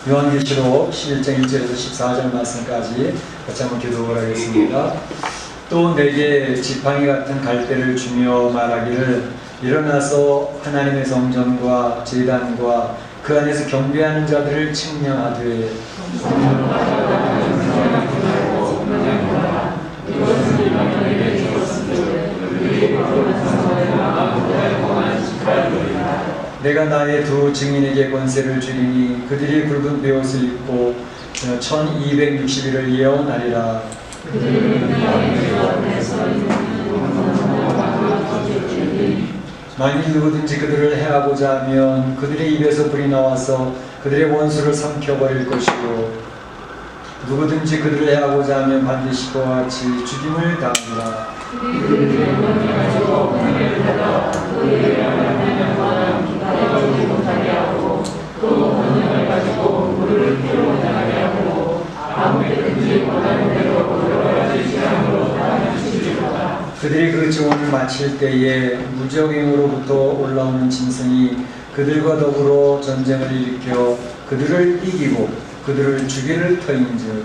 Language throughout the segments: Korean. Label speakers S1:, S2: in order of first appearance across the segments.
S1: 요한계시록 11장 1절에서 14절 말씀까지 같이 한번 기도를 하겠습니다. 또 내게 지팡이 같은 갈대를 주며 말하기를 일어나서 하나님의 성전과 제단과 그 안에서 경배하는 자들을 측량하되 내가 나의 두 증인에게 권세를 주리니 그들이 붉은 베옷을 입고 1260일을 예언하리라. 만일 누구든지 그들을 해하고자 하면 그들의 입에서 불이 나와서 그들의 원수를 삼켜버릴 것이고 누구든지 그들을 해하고자 하면 반드시 그와 같이 죽임을 당하리라. 그들이 그 증언을 마칠 때에 무적행으로부터 올라오는 짐승이 그들과 더불어 전쟁을 일으켜 그들을 이기고 그들을 죽이를 터인즉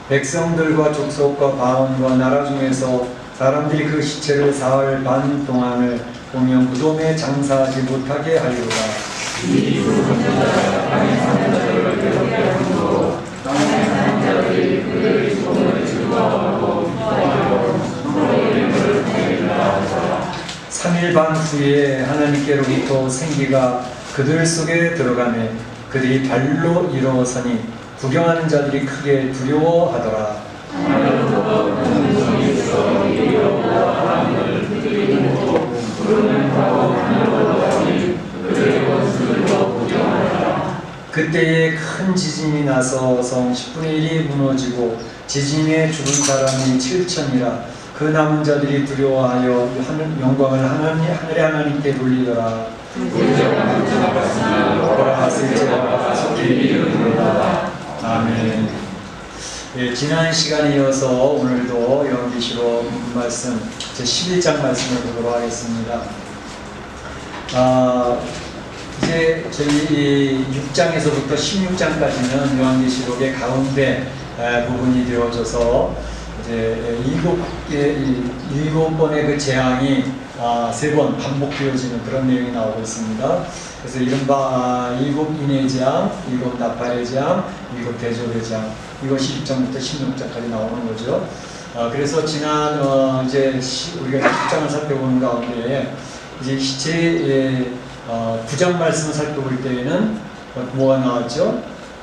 S1: 백성들과 족속과 방언과 나라 중에서 사람들이 그 시체를 사흘 반 동안을 보며 무덤에 장사하지 못하게 하리로다. 삼 일 반 후에 하나님께로부터 생기가 그들 속에 들어가매 그들이 발로 일어서니 구경하는 자들이 크게 두려워하더라. 그때에 큰 지진이 나서 성 10분의 1이 무너지고 지진에 죽은 사람이 7천이라. 그 남은 자들이 두려워하여 영광을 하늘의 하나님께 돌리더라. 아멘. 예, 지난 시간에 이어서 오늘도 요한계시록 말씀 제 11장 말씀을 보도록 하겠습니다. 이제 저희 6장에서부터 16장까지는 요한계시록의 가운데 부분이 되어져서 이제 7번의 그 재앙이 3번 반복되어지는 그런 내용이 나오고 있습니다. 그래서 이른바 7인의 재앙, 7 나팔의 재앙, 7 대접의 재앙, 이것이 1장부터 16장까지 나오는 거죠. 그래서 지난 이제 우리가 10장을 살펴보는 가운데 이제 제 9장 말씀을 살펴볼 때에는 뭐가 나왔죠?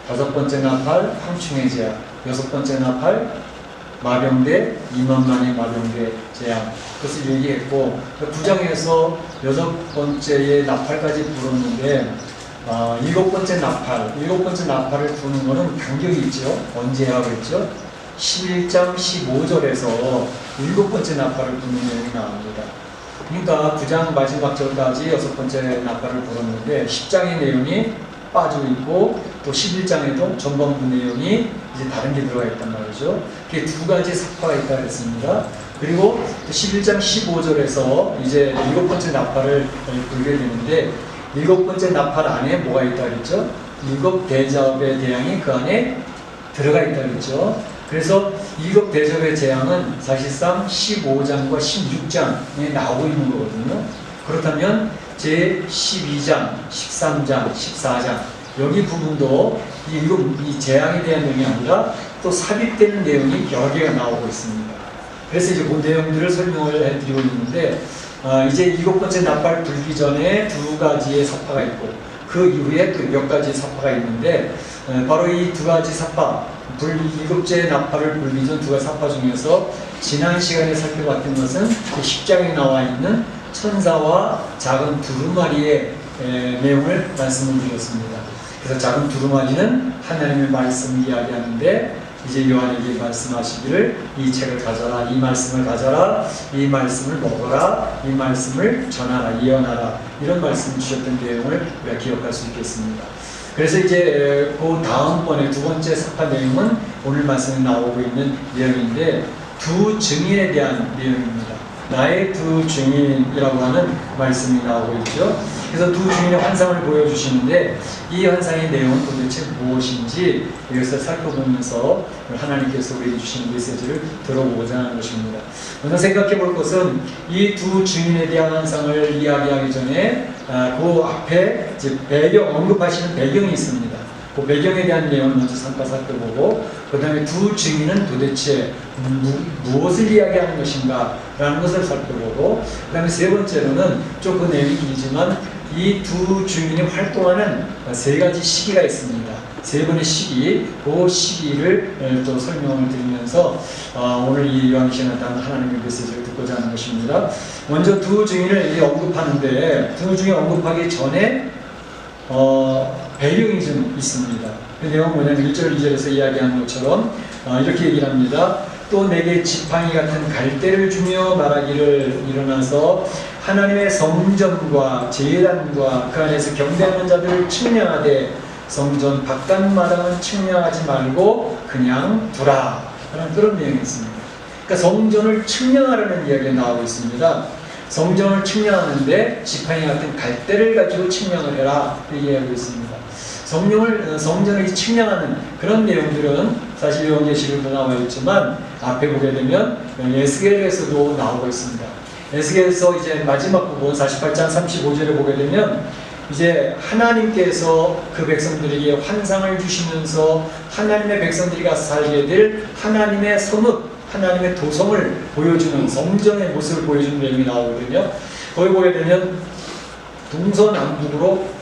S1: 5번째 나팔, 황충의 재앙, 6번째 나팔, 마병대, 2만만의 마병대 재앙, 그것을 얘기했고 9장에서 6번째의 나팔까지 불었는데 7번째 나팔을 부는 것은 간격이 있죠. 언제 하고 있죠? 11장 15절에서 7번째 나팔을 부는 내용이 나옵니다. 그러니까 9장 마지막 절까지 6번째 나팔을 불었는데 10장의 내용이 빠지고 있고 또 11장에도 전반부 내용이 이제 다른 게 들어가 있단 말이죠. 그게 2가지 사파가 있다 그랬습니다. 그리고 11장 15절에서 이제 7번째 나팔을 불게 되는데 7번째 나팔 안에 뭐가 있다 그랬죠? 7 대접의 재앙이 그 안에 들어가 있다 그랬죠. 그래서 7 대접의 재앙은 사실상 15장과 16장에 나오고 있는 거거든요. 그렇다면 제 12장, 13장, 14장 여기 부분도 이 재앙에 대한 내용이 아니라 또 삽입되는 내용이 여러 개가 나오고 있습니다. 그래서 이제 그 내용들을 설명을 해드리고 있는데 이제 7번째 나팔 불기 전에 2가지의 사파가 있고 그 이후에 그 몇 가지 사파가 있는데 바로 이 2가지 사파 7째 나팔을 불기 전 2가지 사파 중에서 지난 시간에 살펴봤던 것은 10장에 나와 있는 천사와 작은 두루마리의 내용을 말씀을 드렸습니다. 그래서 작은 두루마리는 하나님의 말씀을 이야기하는데 이제 요한에게 말씀하시기를 이 책을 가져라, 이 말씀을 가져라, 이 말씀을 먹어라, 이 말씀을 전하라, 예언하라, 이런 말씀을 주셨던 내용을 우리가 기억할 수 있겠습니다. 그래서 이제 그 다음번에 2번째 사파 내용은 오늘 말씀에 나오고 있는 내용인데 두 증인에 대한 내용입니다. 나의 두 증인이라고 하는 말씀이 나오고 있죠. 그래서 두 증인의 환상을 보여주시는데 이 환상의 내용은 도대체 무엇인지 이것을 살펴보면서 하나님께서 우리에게 주시는 메시지를 들어보고자 하는 것입니다. 오늘 생각해 볼 것은 이 두 증인에 대한 환상을 이야기하기 전에 그 앞에 배경, 언급하시는 배경이 있습니다. 그 배경에 대한 내용을 먼저 잠깐 살펴보고 그 다음에 두 증인은 도대체 무엇을 이야기하는 것인가 라는 것을 살펴보고 그 다음에 세 번째로는 조금 내용이 길지만 이 두 증인이 활동하는 세 가지 시기가 있습니다. 세 번의 시기, 그 시기를 또 설명을 드리면서 오늘 이 요한계시에 나타난 하나님의 메시지를 듣고자 하는 것입니다. 먼저 두 증인을 언급하는데 두 증인 언급하기 전에 배경이 좀 있습니다. 그 내용은 뭐냐면 1절, 2절에서 이야기한 것처럼 이렇게 얘기를 합니다. 또 내게 지팡이 같은 갈대를 주며 말하기를 일어나서 하나님의 성전과 제단과 그 안에서 경배하는 자들을 측량하되 성전 바깥마당은 측량하지 말고 그냥 두라 라는 그런 내용이 있습니다. 그러니까 성전을 측량하라는 이야기가 나오고 있습니다. 성전을 측량하는데 지팡이 같은 갈대를 가지고 측량을 해라 얘기하고 있습니다. 성전을 측량하는 그런 내용들은 사실 요한계시록에도 나와 있지만 앞에 보게 되면 에스겔에서도 나오고 있습니다. 에스겔에서 이제 마지막 부분 48장 35절에 보게 되면 이제 하나님께서 그 백성들에게 환상을 주시면서 하나님의 백성들이 가서 살게 될 하나님의 성읍, 하나님의 도성을 보여주는 성전의 모습을 보여주는 내용이 나오거든요. 거기 보게 되면 동서남북으로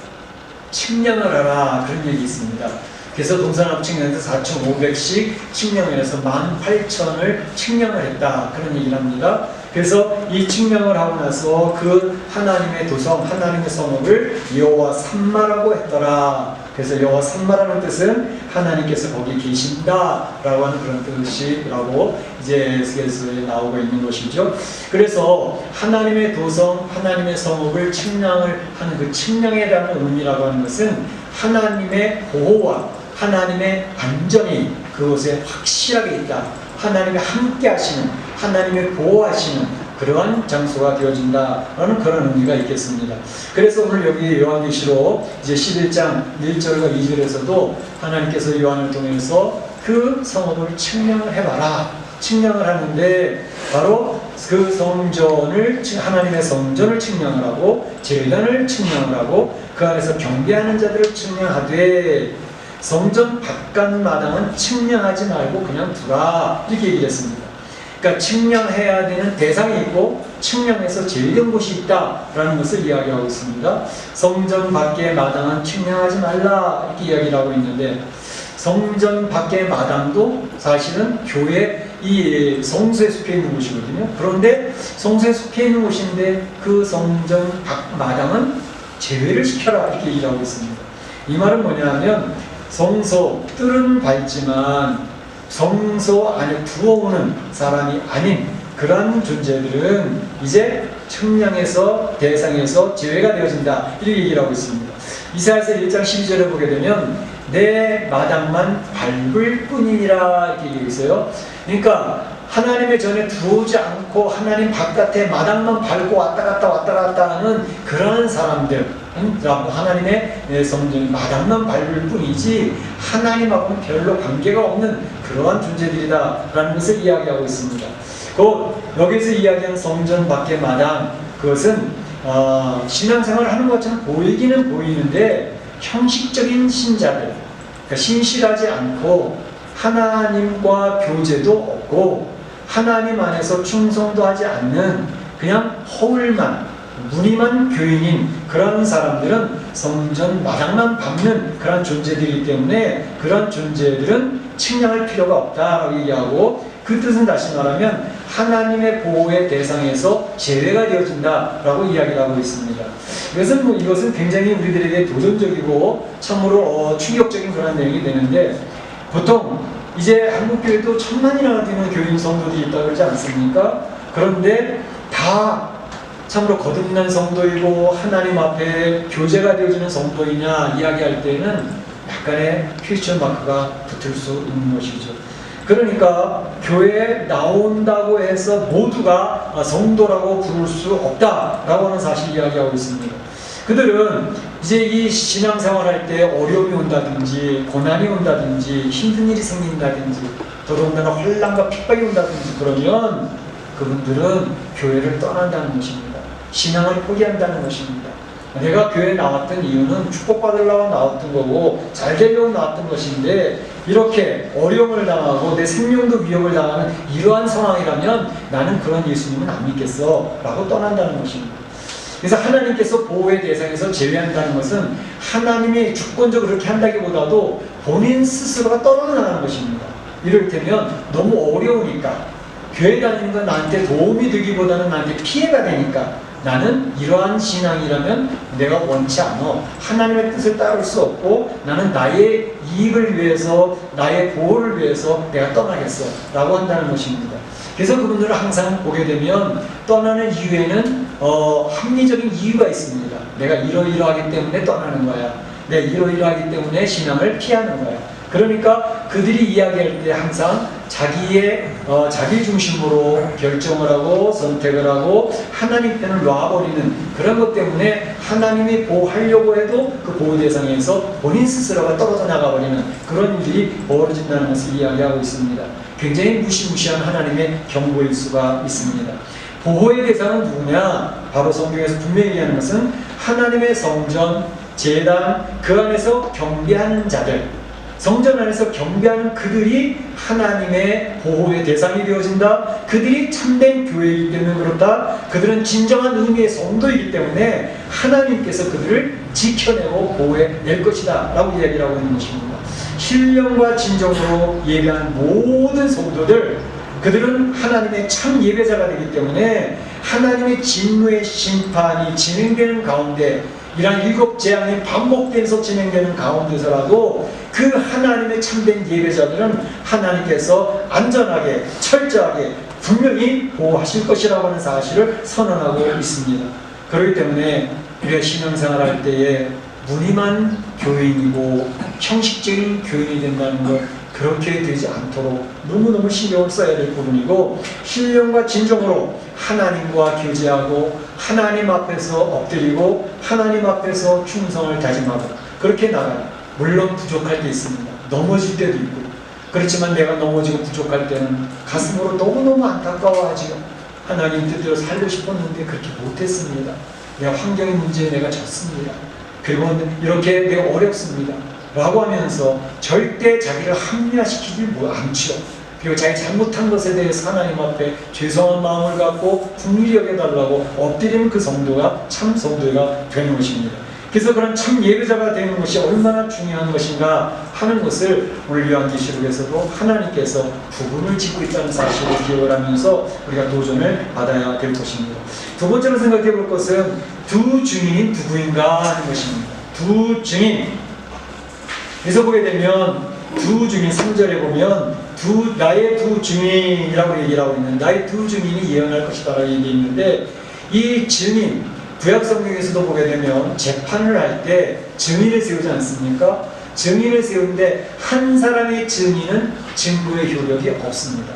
S1: 측량을 하라 그런 얘기 있습니다. 그래서 동서남북 측량해서 4,500씩 측량을 해서 18,000을 측량을 했다 그런 얘기를 합니다. 그래서 이 측량을 하고 나서 그 하나님의 도성, 하나님의 성읍을 여호와 삼마라고 했더라. 그래서 여호와 삼마라는 뜻은 하나님께서 거기 계신다라고 하는 그런 뜻이라고 이제 에스겔서에 나오고 있는 것이죠. 그래서 하나님의 도성, 하나님의 성읍을 측량을 하는 그 측량에 대한 의미라고 하는 것은 하나님의 보호와 하나님의 안전이 그곳에 확실하게 있다. 하나님이 함께 하시는, 하나님의 보호하시는 그러한 장소가 되어진다라는 그런 의미가 있겠습니다. 그래서 오늘 여기 요한계시록 이제 11장 1절과 2절에서도 하나님께서 요한을 통해서 그 성읍을 측량을 해봐라. 측량을 하는데 바로 그 성전을, 하나님의 성전을 측량을 하고 제단을 측량을 하고 그 안에서 경배하는 자들을 측량하되 성전 바깥 마당은 측량하지 말고 그냥 두라 이렇게 얘기를 했습니다. 그러니까 측량해야 되는 대상이 있고 측량해서 제일된 곳이 있다라는 것을 이야기하고 있습니다. 성전 밖의 마당은 측량하지 말라 이렇게 이야기를 하고 있는데 성전 밖의 마당도 사실은 교회 이 성소에 속해 있는 곳이거든요. 그런데 성소에 속해 있는 곳인데 그 성전 밖 마당은 제외를 시켜라 이렇게 얘기를 하고 있습니다. 이 말은 뭐냐면 성소 뜰은 밝지만 성소 안에 들어오는 사람이 아닌 그런 존재들은 이제 측량에서 대상에서 제외가 되어진다 이렇게 얘기를 하고 있습니다. 이사야서 1장 12절에 보게 되면 내 마당만 밟을 뿐이니라 이렇게 얘기하고 있어요. 그러니까 하나님의 전에 들어오지 않고 하나님 바깥에 마당만 밟고 왔다 갔다 하는 그러한 사람들, 하나님의 성전 마당만 밟을 뿐이지 하나님하고는 별로 관계가 없는 그러한 존재들이다라는 것을 이야기하고 있습니다. 곧 여기서 이야기하는 성전 밖의 마당, 그것은 신앙생활을 하는 것처럼 보이기는 보이는데 형식적인 신자들, 그러니까 신실하지 않고 하나님과 교제도 없고 하나님 안에서 충성도 하지 않는 그냥 허울만 무늬만 교인인 그런 사람들은 성전 마당만 밟는 그런 존재들이기 때문에 그런 존재들은 측량할 필요가 없다라고 얘기하고 그 뜻은 다시 말하면 하나님의 보호의 대상에서 제외가 되어진다라고 이야기를 하고 있습니다. 이것은 굉장히 우리들에게 도전적이고 참으로 충격적인 그런 내용이 되는데 보통 이제 한국교회도 1000만이나 되는 교인 성도들이 있다고 그러지 않습니까? 그런데 다 참으로 거듭난 성도이고 하나님 앞에 교제가 되어지는 성도이냐 이야기할 때는 약간의 퀘스천 마크가 붙을 수 있는 것이죠. 그러니까 교회에 나온다고 해서 모두가 성도라고 부를 수 없다라고 하는 사실 이야기하고 있습니다. 그들은 이제 이 신앙생활 할 때 어려움이 온다든지 고난이 온다든지 힘든 일이 생긴다든지 더더군다나 혼란과 핍박이 온다든지 그러면 그분들은 교회를 떠난다는 것입니다. 신앙을 포기한다는 것입니다. 내가 교회에 나왔던 이유는 축복받으려고 나왔던 거고 잘 되려고 나왔던 것인데 이렇게 어려움을 당하고 내 생명도 위협을 당하는 이러한 상황이라면 나는 그런 예수님은 안 믿겠어 라고 떠난다는 것입니다. 그래서 하나님께서 보호의 대상에서 제외한다는 것은 하나님이 주권적으로 그렇게 한다기보다도 본인 스스로가 떨어져 나가는 것입니다. 이를테면 너무 어려우니까 교회 다니는 건 나한테 도움이 되기보다는 나한테 피해가 되니까 나는 이러한 신앙이라면 내가 원치 않아. 하나님의 뜻을 따를 수 없고 나는 나의 이익을 위해서 나의 보호를 위해서 내가 떠나겠어 라고 한다는 것입니다. 그래서 그분들을 항상 보게 되면 떠나는 이유에는 합리적인 이유가 있습니다. 내가 이러이러하기 때문에 떠나는 거야. 내가 이러이러하기 때문에 신앙을 피하는 거야. 그러니까 그들이 이야기할 때 항상 자기 중심으로 결정을 하고 선택을 하고 하나님 편을 놔버리는 그런 것 때문에 하나님이 보호하려고 해도 그 보호 대상에서 본인 스스로가 떨어져 나가버리는 그런 일이 벌어진다는 것을 이야기하고 있습니다. 굉장히 무시무시한 하나님의 경고일 수가 있습니다. 보호의 대상은 누구냐? 바로 성경에서 분명히 얘기하는 것은 하나님의 성전, 제단, 그 안에서 경배하는 자들, 성전 안에서 경배하는 그들이 하나님의 보호의 대상이 되어진다. 그들이 참된 교회이기 때문에 그렇다. 그들은 진정한 의미의 성도이기 때문에 하나님께서 그들을 지켜내고 보호해낼 것이다 라고 이야기를 하고 있는 것입니다. 신령과 진정으로 예배하는 모든 성도들, 그들은 하나님의 참 예배자가 되기 때문에 하나님의 진노의 심판이 진행되는 가운데 이러한 일곱 재앙이 반복되면서 진행되는 가운데서라도 그 하나님의 참된 예배자들은 하나님께서 안전하게 철저하게 분명히 보호하실 것이라고 하는 사실을 선언하고 있습니다. 그렇기 때문에 우리가 신앙생활 할 때에 무늬만 교인이고 형식적인 교인이 된다는 것 그렇게 되지 않도록 너무너무 신경을 써야 될 부분이고 신령과 진정으로 하나님과 교제하고 하나님 앞에서 엎드리고 하나님 앞에서 충성을 다짐하고 그렇게 나가요. 물론 부족할 게 있습니다. 넘어질 때도 있고 그렇지만 내가 넘어지고 부족할 때는 가슴으로 너무너무 안타까워하지요. 하나님 뜻대로 살고 싶었는데 그렇게 못했습니다. 내가 환경의 문제에 내가 졌습니다. 그리고 이렇게 내가 어렵습니다 라고 하면서 절대 자기를 합리화시키지 않죠. 그리고 자기 잘못한 것에 대해서 하나님 앞에 죄송한 마음을 갖고 긍휼히 여겨달라고 엎드리는 그 성도가 참 성도가 되는 것입니다. 그래서 그런 참 예배자가 되는 것이 얼마나 중요한 것인가 하는 것을 오늘 요한계시록에서도 하나님께서 구분을 짓고 있다는 사실을 기억을 하면서 우리가 도전을 받아야 될 것입니다. 두 번째로 생각해 볼 것은 두 증인이 누구인가 하는 것입니다. 두 증인. 그래서 보게 되면 두 증인 3절에 보면 나의 두 증인이라고 얘기를 하고 있는 나의 두 증인이 예언할 것이다 라고 얘기했는데 이 증인 구약 성경에서도 보게 되면 재판을 할 때 증인을 세우지 않습니까? 증인을 세우는데 한 사람의 증인은 증거의 효력이 없습니다.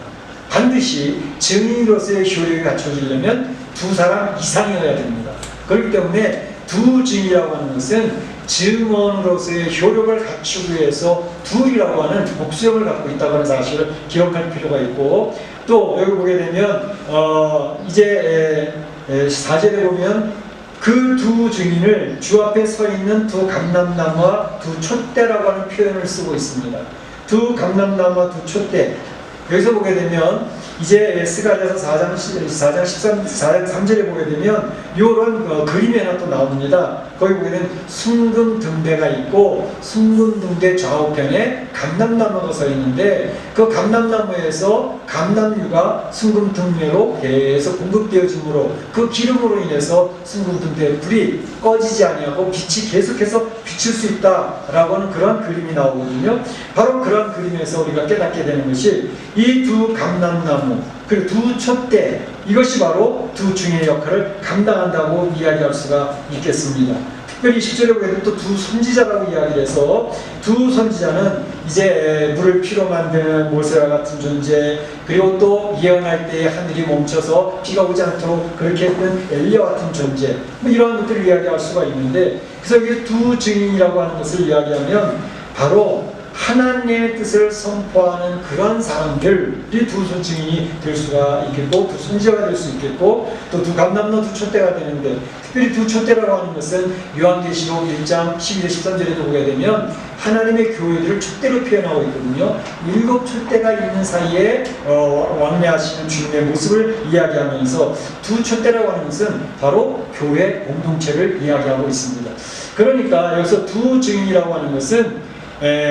S1: 반드시 증인으로서의 효력이 갖춰지려면 두 사람 이상이어야 됩니다. 그렇기 때문에 두 증인이라고 하는 것은 증언으로서의 효력을 갖추기 위해서 둘이라고 하는 복수형을 갖고 있다고 하는 사실을 기억할 필요가 있고 또 여기 보게 되면 이제 4절에 보면 그 두 증인을 주 앞에 서 있는 두 감람나무와 두 촛대라고 하는 표현을 쓰고 있습니다. 두 감람나무와 두 촛대. 여기서 보게 되면 이제 스가랴서 4장 3절에 보게 되면 이런 그림이 하나 또 나옵니다. 거기 보게 되면 순금 등대가 있고 순금 등대 좌우편에 감람나무가 서 있는데 그 감람나무에서 감람유가 순금 등대로 계속 공급되어지므로 그 기름으로 인해서 순금 등대의 불이 꺼지지 아니하고 빛이 계속해서 비칠 수 있다라고 하는 그런 그림이 나오거든요. 바로 그런 그림에서 우리가 깨닫게 되는 것이 이 두 감람나무 사모, 그리고 두 촛대, 이것이 바로 두 증인의 역할을 감당한다고 이야기할 수가 있겠습니다. 특별히 10절에 보게 되면 또 두 선지자라고 이야기를 해서, 두 선지자는 이제 물을 피로 만드는 모세와 같은 존재, 그리고 또 예언할 때 하늘이 멈춰서 비가 오지 않도록 그렇게 했던 엘리야 같은 존재, 뭐 이런 것들을 이야기할 수가 있는데, 그래서 이게 두 증인이라고 하는 것을 이야기하면 바로 하나님의 뜻을 선포하는 그런 사람들이 두 증인이 될 수가 있겠고, 두 선지자가 될 수 있겠고, 또 두 감람로 두 촛대가 되는데, 특별히 두 촛대라고 하는 것은 요한계시록 1장 12절 13절에도 보게 되면 하나님의 교회들을 촛대로 표현하고 있거든요. 7 촛대가 있는 사이에 왕래하시는 주님의 모습을 이야기하면서 두 촛대라고 하는 것은 바로 교회 공동체를 이야기하고 있습니다. 그러니까 여기서 두 증인이라고 하는 것은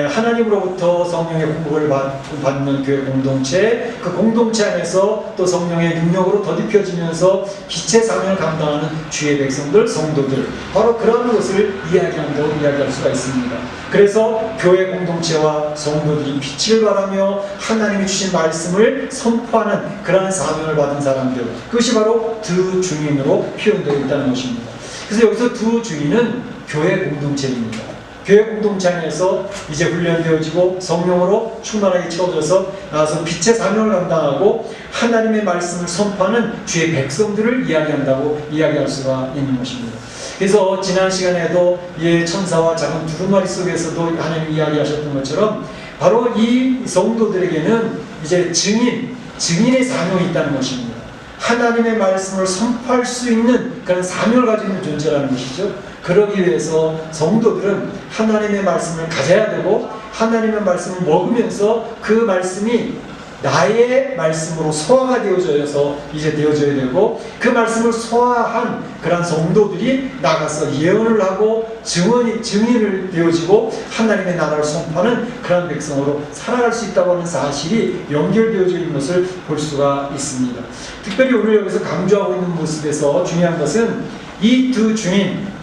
S1: 하나님으로부터 성령의 공급을 받는 교회 공동체, 그 공동체 안에서 또 성령의 능력으로 더딥혀지면서 빛의 사명을 감당하는 주의 백성들, 성도들, 바로 그런 것을 이야기한다고 이야기할 수가 있습니다. 그래서 교회 공동체와 성도들이 빛을 발하며 하나님이 주신 말씀을 선포하는 그러한 사명을 받은 사람들, 그것이 바로 두 증인으로 표현되어 있다는 것입니다. 그래서 여기서 두 증인은 교회 공동체입니다. 교회 공동체 안에서 이제 훈련되어지고 성령으로 충만하게 채워져서 나와서 빛의 사명을 감당하고 하나님의 말씀을 선포하는 주의 백성들을 이야기한다고 이야기할 수가 있는 것입니다. 그래서 지난 시간에도 천사와 작은 두루마리 속에서도 하나님이 이야기하셨던 것처럼 바로 이 성도들에게는 이제 증인의 사명이 있다는 것입니다. 하나님의 말씀을 선포할 수 있는 그런 사명을 가지고 있는 존재라는 것이죠. 그러기 위해서 성도들은 하나님의 말씀을 가져야 되고, 하나님의 말씀을 먹으면서 그 말씀이 나의 말씀으로 소화가 되어져서 이제 되어져야 되고, 그 말씀을 소화한 그런 성도들이 나가서 예언을 하고 증인을 되어지고 하나님의 나라를 선포하는 그런 백성으로 살아갈 수 있다고 하는 사실이 연결되어져 있는 것을 볼 수가 있습니다. 특별히 오늘 여기서 강조하고 있는 모습에서 중요한 것은 이 두 증인,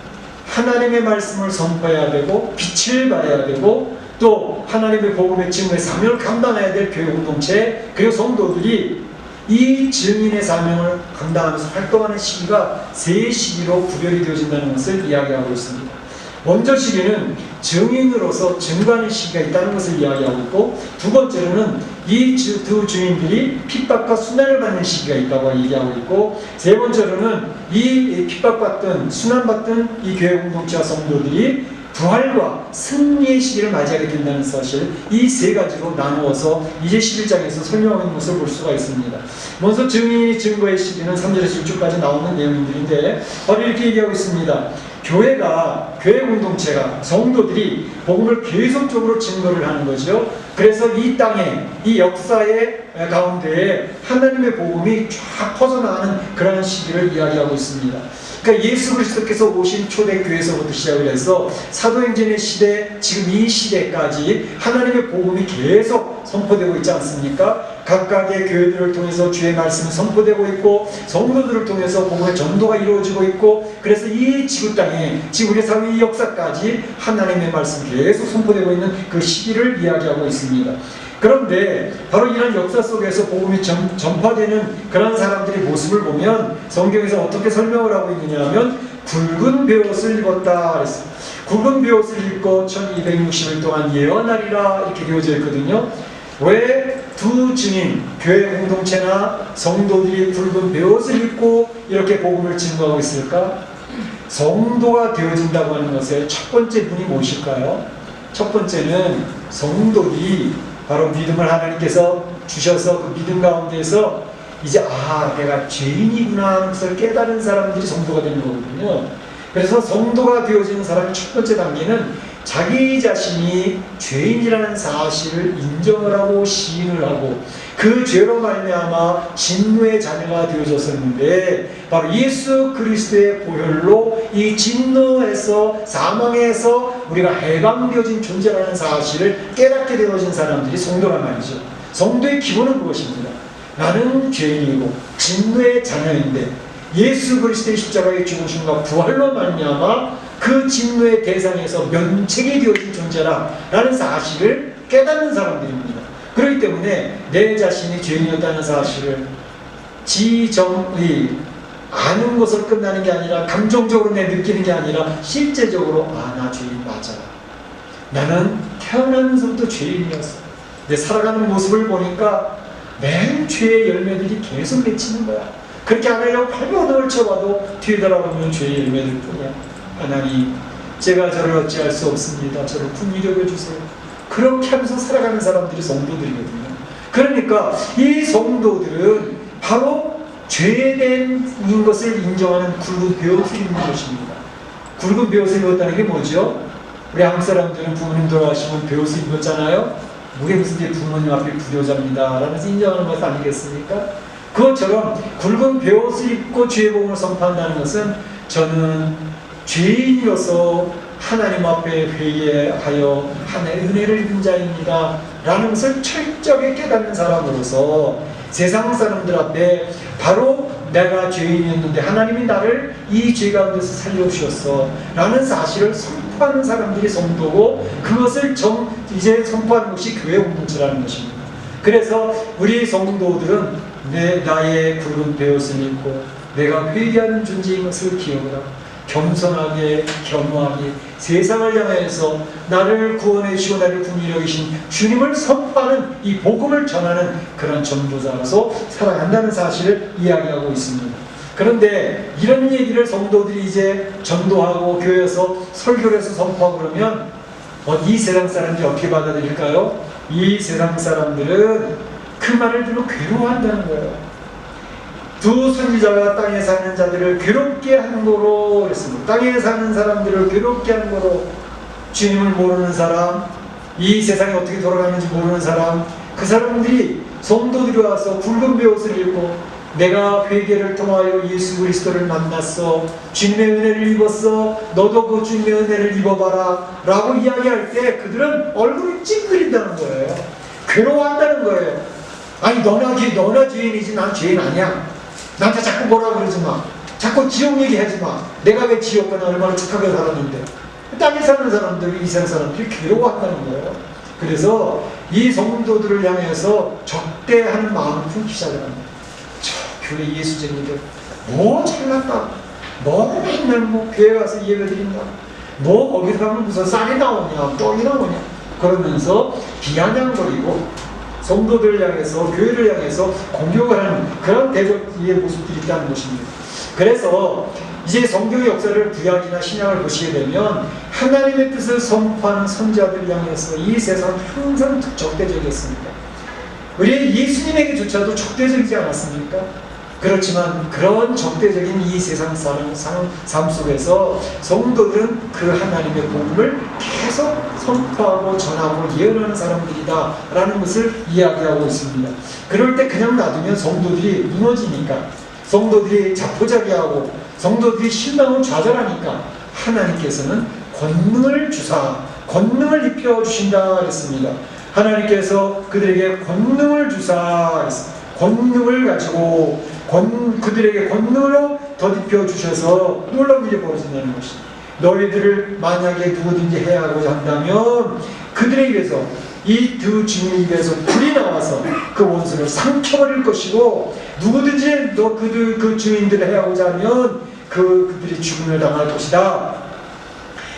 S1: 하나님의 말씀을 선포해야 되고 빛을 발해야 되고 또 하나님의 복음의 증거의 사명을 감당해야 될 교회 공동체, 그리고 성도들이 이 증인의 사명을 감당하면서 활동하는 시기가 세 시기로 구별이 되어진다는 것을 이야기하고 있습니다. 먼저 시기는 증인으로서 증거하는 시기가 있다는 것을 이야기하고 있고, 두 번째로는 이 두 증인들이 핍박과 순환을 받는 시기가 있다고 얘기하고 있고, 세 번째로는 이 핍박받던 순환받던 이 교회 공동체와 성도들이 부활과 승리의 시기를 맞이하게 된다는 사실, 이 세 가지로 나누어서 이제 11장에서 설명하는 것을 볼 수가 있습니다. 먼저 증인이 증거의 시기는 3절에서 6절까지 나오는 내용들인데 바로 이렇게 얘기하고 있습니다. 교회 공동체가, 성도들이 복음을 계속적으로 증거를 하는 거죠. 그래서 이 땅에, 이 역사의 가운데에 하나님의 복음이 쫙 퍼져나가는 그런 시기를 이야기하고 있습니다. 그러니까 예수 그리스도께서 오신 초대교회에서부터 시작을 해서 사도행전의 시대, 지금 이 시대까지 하나님의 복음이 계속 선포되고 있지 않습니까? 각각의 교회들을 통해서 주의 말씀이 선포되고 있고, 성도들을 통해서 복음의 전도가 이루어지고 있고, 그래서 이 지구 땅에, 지금 우리 사회의 역사까지 하나님의 말씀이 계속 선포되고 있는 그 시기를 이야기하고 있습니다. 그런데 바로 이런 역사 속에서 복음이 전파되는 그런 사람들의 모습을 보면 성경에서 어떻게 설명을 하고 있느냐 하면 굵은 베옷을 입었다 그랬어요. 굵은 베옷을 입고 1260일 동안 예언하리라 이렇게 되어져 있거든요. 왜 두 증인, 교회 공동체나 성도들이 굵은 베옷을 입고 이렇게 복음을 증거하고 있을까? 성도가 되어진다고 하는 것의 첫 번째 분이 무엇일까요? 첫 번째는 성도들이 바로 믿음을 하나님께서 주셔서 그 믿음 가운데에서 이제 내가 죄인이구나 하는 것을 깨달은 사람들이 성도가 되는 거거든요. 그래서 성도가 되어지는 사람의 첫 번째 단계는 자기 자신이 죄인이라는 사실을 인정을 하고 시인을 하고 그 죄로 말미암아 진노의 자녀가 되어졌었는데 바로 예수 그리스도의 보혈로 이 진노에서 사망에서 우리가 해방되어진 존재라는 사실을 깨닫게 되어진 사람들이 성도란 말이죠. 성도의 기본은 그것입니다. 나는 죄인이고 진노의 자녀인데 예수 그리스도의 십자가의 죽으심과 부활로 말미암아 그 진노의 대상에서 면책이 되어진 존재라는 사실을 깨닫는 사람들입니다. 그렇기 때문에 내 자신이 죄인이었다는 사실을 지정의 아는 것으로 끝나는 게 아니라 감정적으로 내 느끼는 게 아니라 실제적으로 나 죄인 맞아. 나는 태어나면서부터 죄인이었어. 내 살아가는 모습을 보니까 맨 죄의 열매들이 계속 맺히는 거야. 그렇게 안 하려고 발버둥을 쳐봐도 뒤돌아보면 죄의 열매들 뿐이야. 하나님, 제가 저를 어찌할 수 없습니다. 저를 긍휼히 여겨주세요. 그렇게 하면서 살아가는 사람들이 성도들이거든요. 그러니까 이 성도들은 바로 죄된 것을 인정하는 굵은 벼슬이 있는 것입니다. 굵은 벼슬이 입었다는 게 뭐죠? 우리 한국 사람들은 부모님 돌아가시면 벼슬 입었잖아요. 무게 무슨 게 부모님 앞에 불효자입니다 라면서 인정하는 것 아니겠습니까? 그것처럼 굵은 벼옷을 입고 죄의 복음을 선포한다는 것은 저는 죄인으로서 하나님 앞에 회개하여 하나님의 은혜를 입은 자입니다 라는 것을 철저하게 깨닫는 사람으로서 세상 사람들 앞에 바로 내가 죄인이었는데 하나님이 나를 이 죄 가운데서 살려주셨어 라는 사실을 선포하는 사람들이 성도고, 그것을 이제 선포하는 것이 교회 공동체라는 것입니다. 그래서 우리 성도들은 나의 굵은 벼옷을 입고 내가 회개하는 존재인 것을 기억을 하고 겸손하게 겸허하게 세상을 향해서 나를 구원해 주시고 나를 긍휼히 여기신 주님을 선포하는 이 복음을 전하는 그런 전도자로서 살아간다는 사실을 이야기하고 있습니다. 그런데 이런 얘기를 성도들이 이제 전도하고 교회에서 설교를 해서 선포하고 그러면 이 세상 사람들이 어떻게 받아들일까요? 이 세상 사람들은 그 말을 들으면 괴로워한다는 거예요. 두 선지자가 땅에 사는 자들을 괴롭게 한 거로 그랬습니다. 땅에 사는 사람들을 괴롭게 한 거로, 주님을 모르는 사람, 이 세상이 어떻게 돌아가는지 모르는 사람, 그 사람들이 성도들이 와서 굵은 벼옷을 입고 내가 회개를 통하여 예수 그리스도를 만났어, 주님의 은혜를 입었어, 너도 그 주님의 은혜를 입어봐라 라고 이야기할 때 그들은 얼굴이 찡그린다는 거예요. 괴로워한다는 거예요. 아니 너나 죄인이지 난 죄인 아니야. 나한테 자꾸 뭐라 그러지 마. 자꾸 지옥 얘기하지 마. 내가 왜 지옥 가나 얼마나 착하게 살았는데. 땅에 사는 사람들이, 이 세상 사람들이 괴로워한다는 거예요. 그래서 이 성도들을 향해서 적대하는 마음을 품기 시작합니다. 저 교회 예수쟁이들 뭐 잘났다. 뭐 맨날 교회 가서 예배 드린다. 뭐 거기 가면 무슨 쌀이 나오냐 떡이 나오냐 그러면서 비아냥거리고 성도들을 향해서 교회를 향해서 공격을 하는 그런 대적의 모습들이 있다는 것입니다. 그래서 이제 성경의 역사를 구약이나 신약을 보시게 되면 하나님의 뜻을 선포하는 선지자들을 향해서 이 세상은 항상 적대적이었습니다. 우리 예수님에게조차도 적대적이지 않았습니까? 그렇지만 그런 적대적인 이 세상 삶 속에서 성도들은 그 하나님의 복음을 계속 선포하고 전하고 예언하는 사람들이다 라는 것을 이야기하고 있습니다. 그럴 때 그냥 놔두면 성도들이 무너지니까, 성도들이 자포자기하고 성도들이 실망을 좌절하니까 하나님께서는 권능을 주사 권능을 입혀주신다 그랬습니다. 하나님께서 그들에게 권능을 주사 권능을 가지고 그들에게 권능으로 덧입혀 주셔서 놀라운 일이 벌어진다는 것입니다. 너희들을 만약에 누구든지 해하고자 한다면 그들의 입에서 이 두 주님 입에서 불이 나와서 그 원수를 삼켜버릴 것이고, 누구든지 그 주인들을 해하고자 하면 그들이 죽음을 당할 것이다.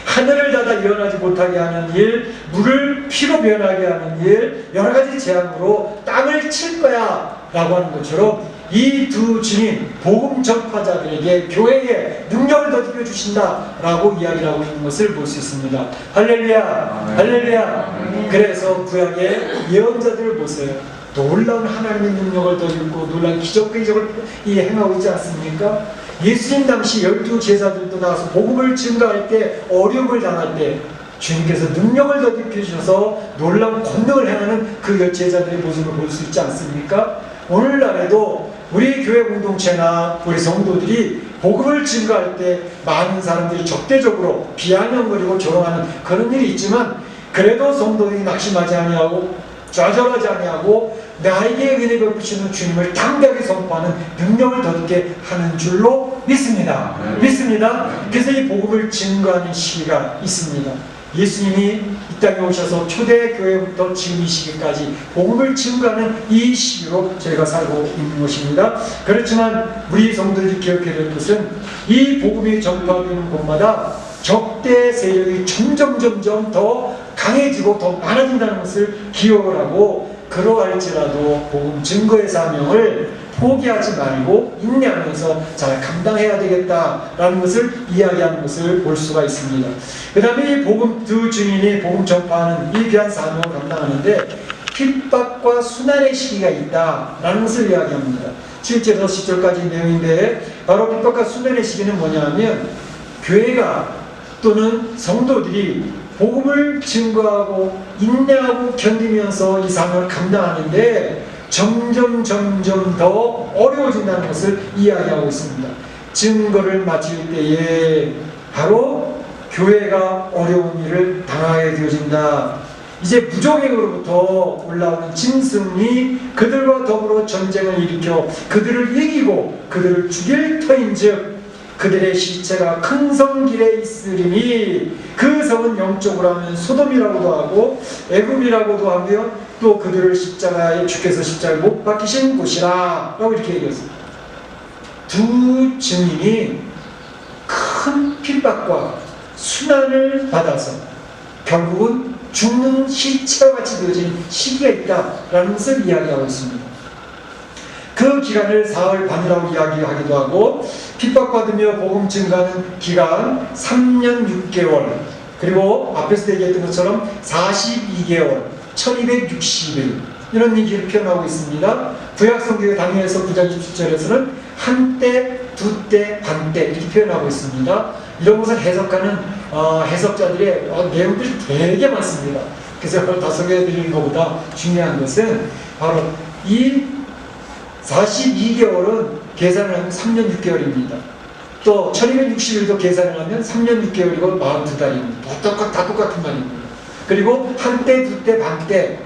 S1: 하늘을 닫아 일어나지 못하게 하는 일, 물을 피로 변하게 하는 일, 여러 가지 재앙으로 땅을 칠 거야 라고 하는 것처럼 이 두 주님, 복음 전파자들에게 교회에 능력을 덧입혀 주신다 라고 이야기를 하고 있는 것을 볼 수 있습니다. 할렐루야, 할렐루야. 그래서 구약의 예언자들을 보세요. 놀라운 하나님의 능력을 덧입고 놀라운 기적을 행하고 있지 않습니까? 예수님 당시 12제자들도 나와서 복음을 증거할 때, 어려움을 당할 때 주님께서 능력을 덧입혀 주셔서 놀라운 권능을 행하는 그 제자들의 모습을 볼 수 있지 않습니까? 오늘날에도 우리 교회 공동체나 우리 성도들이 복음을 증거할 때 많은 사람들이 적대적으로 비아냥거리고 조롱하는 그런 일이 있지만, 그래도 성도들이 낙심하지 아니하고 좌절하지 아니하고 나에게 은혜 베푸시는 주님을 당당하게 선포하는 능력을 덧게 하는 줄로 믿습니다. 믿습니다. 그래서 이 복음을 증거하는 시기가 있습니다. 예수님이 이 땅에 오셔서 초대교회부터 지금 이 시기까지 복음을 증거하는 이 시기로 저희가 살고 있는 것입니다. 그렇지만 우리 성도들이 기억해야 될 것은 이 복음이 전파되는 곳마다 적대 세력이 점점 더 강해지고 더 많아진다는 것을 기억을 하고, 그러할지라도 복음 증거의 사명을 포기하지 말고 인내하면서 잘 감당해야 되겠다라는 것을 이야기하는 것을 볼 수가 있습니다. 그 다음에 이 복음 두 증인이 복음 전파하는 이 귀한 사명을 감당하는데 핍박과 순환의 시기가 있다라는 것을 이야기합니다. 7절에서 10절까지 내용인데, 바로 핍박과 순환의 시기는 뭐냐 하면, 교회가 또는 성도들이 복음을 증거하고 인내하고 견디면서 이 사명을 감당하는데 점점 더 어려워진다는 것을 이야기하고 있습니다. 증거를 마칠 때에 바로 교회가 어려운 일을 당하게 되어진다. 이제 무적행으로부터 올라오는 짐승이 그들과 더불어 전쟁을 일으켜 그들을 이기고 그들을 죽일 터인즉 그들의 시체가 큰 성 길에 있으리니 그 성은 영적으로 하면 소돔이라고도 하고 애굽이라고도 하며 또 그들을 십자가에 주께서 십자가에 못 박히신 곳이라 라고 이렇게 얘기했습니다. 두 증인이 큰 핍박과 순환을 받아서 결국은 죽는 시체와 같이 되어진 시기가 있다라는 것을 이야기하고 있습니다. 그 기간을 사흘 반이라고 이야기하기도 하고, 핍박받으며 복음 증가하는 기간 3년 6개월, 그리고 앞에서 얘기했던 것처럼 42개월, 1260일 이런 얘기를 표현하고 있습니다. 구약성경의 다니엘서 9장 27절에서는 한때, 두때, 반때 이렇게 표현하고 있습니다. 이런 것을 해석하는 해석자들의 내용들이 되게 많습니다. 그래서 그걸 다 소개해드리는 것보다 중요한 것은 바로 이 42개월은 계산을 하면 3년 6개월입니다. 또 1260일도 계산을 하면 3년 6개월이고 42달입니다. 다 똑같은 말입니다. 그리고 한때, 두때, 반때,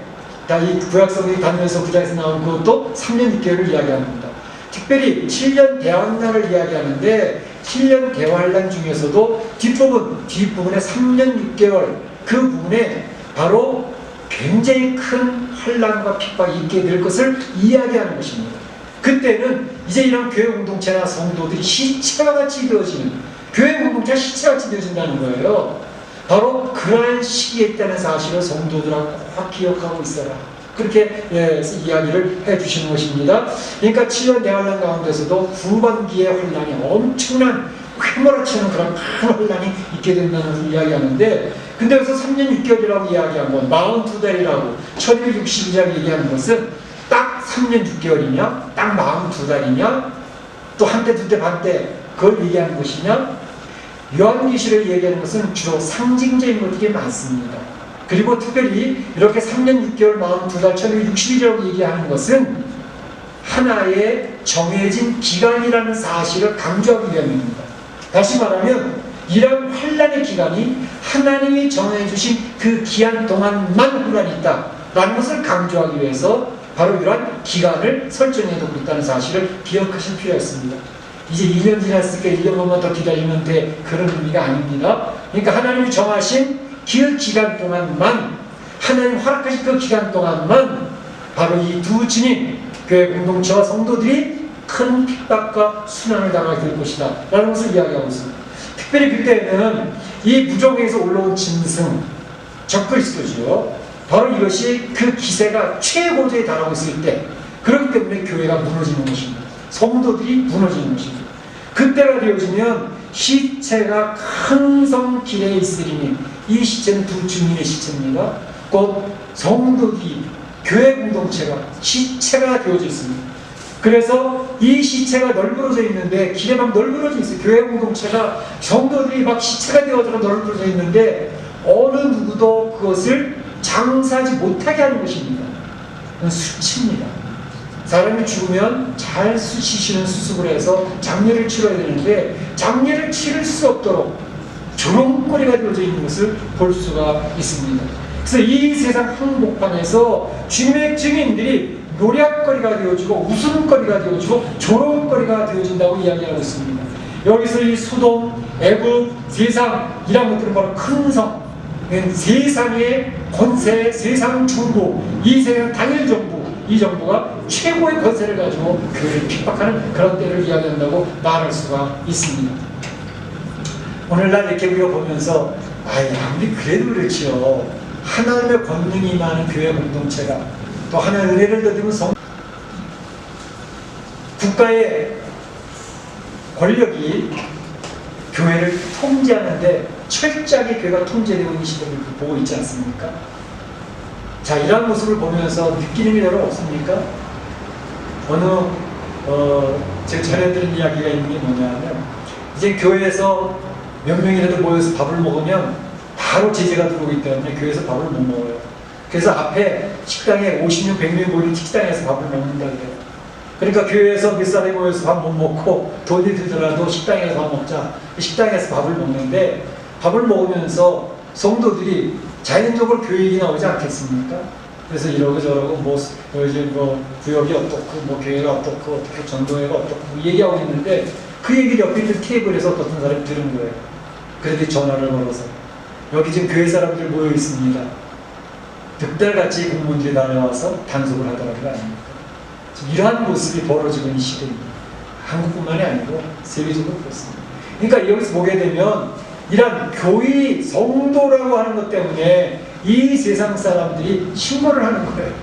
S1: 이 구약성경이 다니엘서 9장에서 나온 그것도 3년 6개월을 이야기합니다. 특별히 7년 대환란을 이야기하는데 7년 대환란 중에서도 뒷부분에 3년 6개월 그 부분에 바로 굉장히 큰 환란과 핍박이 있게 될 것을 이야기하는 것입니다. 그때는 이제 이런 교회 공동체나 성도들이 시체와 같이 되어지는, 교회 공동체가 시체같이 되어진다는 거예요. 바로 그러한 시기에 있다는 사실을 성도들하고 꼭 기억하고 있어라. 그렇게 이야기를 해주시는 것입니다. 그러니까 7년 대환란 가운데서도 후반기의 환란이 엄청난 휘몰아치는 그런 큰 환란이 있게 된다는 것을 이야기하는데, 근데 여기서 3년 6개월이라고 이야기한 건 42달이라고 1260이라고 얘기하는 것은 딱 3년 6개월이냐, 딱 42달이냐, 또 한때, 두때, 반때 그걸 얘기하는 것이냐. 요한계시를 얘기하는 것은 주로 상징적인 것들이 많습니다. 그리고 특별히 이렇게 3년 6개월 42달 1260일이라고 얘기하는 것은 하나의 정해진 기간이라는 사실을 강조하기 위함입니다. 다시 말하면 이런 환란의 기간이 하나님이 정해주신 그 기한 동안만 환란이 있다라는 것을 강조하기 위해서 바로 이러한 기간을 설정해두고 있다는 사실을 기억하실 필요가 있습니다. 이제 1년 지났으니까 1년만 더 기다리면 돼, 그런 의미가 아닙니다. 그러니까 하나님이 정하신 그 기간 동안만, 하나님 허락하신 그 기간 동안만 바로 이 두 증인, 교회 공동체와 성도들이 큰 핍박과 순환을 당하게 될 것이다 라는 것을 이야기하고 있습니다. 특별히 그때는 이 무정에서 올라온 짐승, 적그리스도지요. 바로 이것이 그 기세가 최고조에 달하고 있을 때, 그렇기 때문에 교회가 무너지는 것입니다. 성도들이 무너지는 것입니다. 그때가 되어지면 시체가 큰 성 길에 있으리니, 이 시체는 두 증인의 시체입니다. 곧 성도들이, 교회 공동체가 시체가 되어져 있습니다. 그래서 이 시체가 널브러져 있는데, 길에 막 널브러져 있어요. 교회 공동체가, 성도들이 막 시체가 되어서 널브러져 있는데 어느 누구도 그것을 장사하지 못하게 하는 것입니다. 수치입니다. 사람이 죽으면 잘 수치시는 수습을 해서 장례를 치러야 되는데 장례를 치를 수 없도록 조롱거리가 되어져 있는 것을 볼 수가 있습니다. 그래서 이 세상 한복판에서 주님의 증인들이 노략거리가 되어지고 웃음거리가 되어지고 조롱거리가 되어진다고 이야기하고 있습니다. 여기서 이 소돔, 애굽, 세상 이런 것들은 바로 큰 성, 세상의 권세, 세상 정부, 이 세상 당일 정부, 이 정부가 최고의 권세를 가지고 교회를 핍박하는 그런 때를 이야기한다고 말할 수가 있습니다. 오늘날 이렇게 우리가 보면서 아무리 그래도 그렇지요. 하나님의 권능이 많은 교회 공동체가 또 하나의 은혜를 더듬은 국가의 권력이 교회를 통제하는데 철저하게 교회가 통제되고 있는 시대를 보고 있지 않습니까? 자, 이러한 모습을 보면서 느끼는 게 별로 없습니까? 제가 전해드린 이야기가 있는 게 뭐냐면, 이제 교회에서 몇 명이라도 모여서 밥을 먹으면 바로 제재가 들어오기 때문에 교회에서 밥을 못 먹어요. 그래서 앞에 식당에 50명, 100명이 모인 식당에서 밥을 먹는다 그래요. 그러니까 교회에서 몇 사람이 모여서 밥 못 먹고 돈이 들더라도 식당에서 밥 먹자. 식당에서 밥을 먹는데, 밥을 먹으면서 성도들이 자연적으로 교회 얘기 나오지 않겠습니까? 그래서 이러고 저러고 요즘 구역이 어떻고 교회가 어떻고 어떻게 전도회가 어떻고 얘기하고 있는데, 그 얘기를 옆에 있는 테이블에서 어떤 사람이 들은 거예요. 그런데 전화를 걸어서 여기 지금 교회 사람들 모여 있습니다. 득달같이 공무원들이 다녀와서 단속을 하더라는 거 아닙니까? 이러한 모습이 벌어지고 있는 시대입니다. 한국뿐만이 아니고 세계적으로 그렇습니다. 그러니까 여기서 보게 되면 이런 교회 성도라고 하는 것 때문에 이 세상 사람들이 신고를 하는 거예요.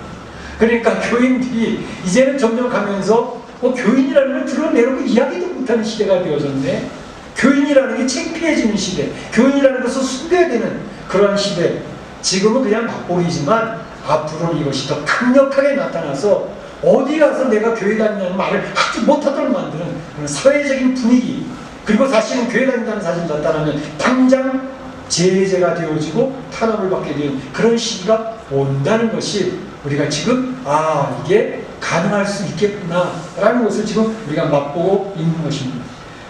S1: 그러니까 교인들이 이제는 점점 가면서 교인이라는 걸 드러내려고 이야기도 못하는 시대가 되어졌네. 교인이라는 게 창피해지는 시대, 교인이라는 것을 숨겨야 되는 그러한 시대. 지금은 그냥 맛보기지만 앞으로는 이것이 더 강력하게 나타나서 어디 가서 내가 교회 다닌다는 말을 하지 못하도록 만드는 그런 사회적인 분위기, 그리고 사실은 교회 다닌다는 사실이 나타나면 당장 제재가 되어지고 탄압을 받게 되는 그런 시기가 온다는 것이 우리가 지금 이게 가능할 수 있겠구나 라는 것을 지금 우리가 맛보고 있는 것입니다.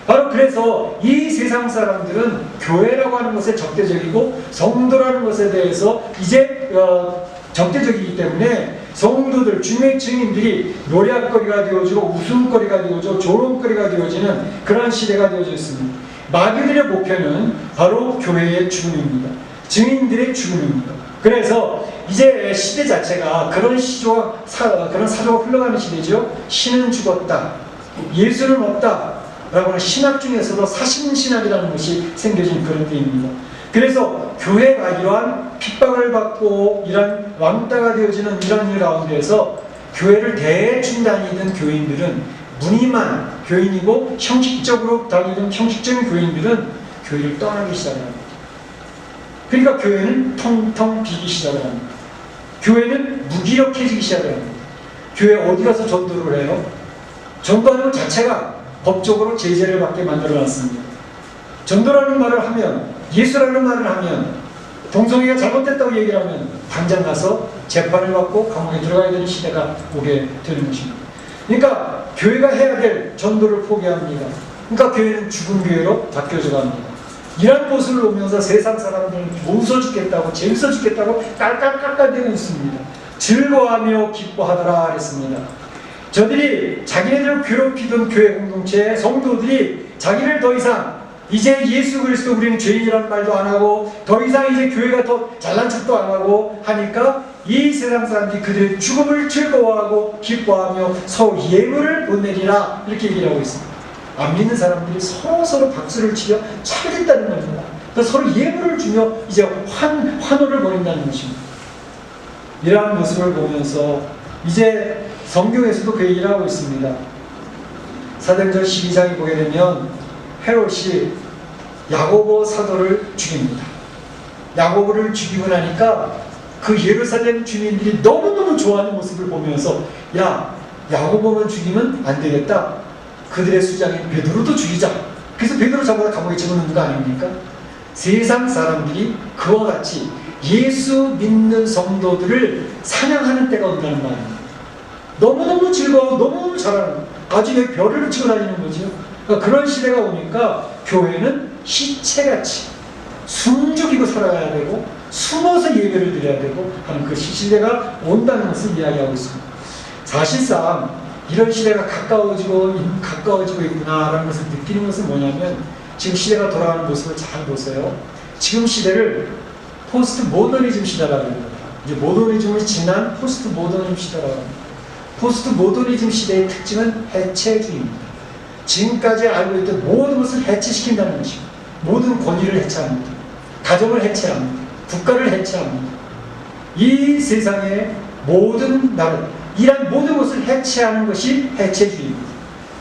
S1: 바로 그래서 이 세상 사람들은 교회라고 하는 것에 적대적이고 성도라는 것에 대해서 이제 적대적이기 때문에 성도들, 주의 증인들이 노래거리가 되어지고 웃음거리가 되어지고 조롱거리가 되어지는 그러한 시대가 되어져 있습니다. 마귀들의 목표는 바로 교회의 죽음입니다. 증인들의 죽음입니다. 그래서 이제 시대 자체가 그런 그런 사조가 흘러가는 시대죠. 신은 죽었다, 예수는 없다 라고 하는 신학 중에서도 사신신학이라는 것이 생겨진 그런 때입니다. 그래서 교회가 이러한 핍박을 받고 이런 왕따가 되어지는 이런 일 가운데에서 교회를 대충 다니던 교인들은, 무늬만 교인이고 형식적으로 다니던 형식적인 교인들은 교회를 떠나기 시작합니다. 그러니까 교회는 텅텅 비기 시작을 합니다. 교회는 무기력해지기 시작을 합니다. 교회 어디 가서 전도를 해요? 전도하는 것 자체가 법적으로 제재를 받게 만들어놨습니다. 전도라는 말을 하면, 예수라는 말을 하면, 동성애가 잘못됐다고 얘기를 하면 당장 가서 재판을 받고 감옥에 들어가야 되는 시대가 오게 되는 것입니다. 그러니까 교회가 해야 될 전도를 포기합니다. 그러니까 교회는 죽은 교회로 바뀌어져 갑니다. 이런 모습을 보면서 세상 사람들은 웃어 죽겠다고, 재밌어 죽겠다고 깔깔깔깔대고 있습니다. 즐거워하며 기뻐하더라 그랬습니다. 저들이 자기네들을 괴롭히던 교회 공동체의 성도들이 자기를 더 이상 이제 예수 그리스도 우리는 죄인이라는 말도 안 하고 더 이상 이제 교회가 더 잘난 척도 안 하고 하니까 이 세상 사람들이 그들의 죽음을 즐거워하고 기뻐하며 서로 예물을 보내리라 이렇게 얘기를 하고 있습니다. 안 믿는 사람들이 서로 박수를 치며 잘 됐다는 겁니다. 서로 예물을 주며 이제 환호를 벌인다는 것입니다. 이러한 모습을 보면서 이제 성경에서도 그 얘기를 하고 있습니다. 사도행전 12장에 보게 되면 헤롯이 야고보 사도를 죽입니다. 야고보를 죽이고 나니까 그 예루살렘 주민들이 너무너무 좋아하는 모습을 보면서 야고보만 죽이면 안 되겠다. 그들의 수장인 베드로도 죽이자. 그래서 베드로 잡아다 감옥에 집어넣는 거 아닙니까? 세상 사람들이 그와 같이 예수 믿는 성도들을 사냥하는 때가 온다는 말입니다. 너무너무 즐거워, 너무너무 잘하는, 아주 여기 별을 치고 다니는 거죠. 그러니까 그런 시대가 오니까 교회는 시체같이 숨죽이고 살아가야 되고 숨어서 예배를 드려야 되고 하는 그 시대가 온다는 것을 이야기하고 있습니다. 사실상 이런 시대가 가까워지고 있구나라는 것을 느끼는 것은 뭐냐면 지금 시대가 돌아가는 모습을 잘 보세요. 지금 시대를 포스트 모더니즘 시대라고 합니다. 이제 모더니즘을 지난 포스트 모더니즘 시대라고 합니다. 포스트 모더니즘 시대의 특징은 해체주의입니다. 지금까지 알고 있던 모든 것을 해체시킨다는 것입니다. 모든 권위를 해체합니다. 가정을 해체합니다. 국가를 해체합니다. 이 세상의 모든 나라, 이런 모든 것을 해체하는 것이 해체주의입니다.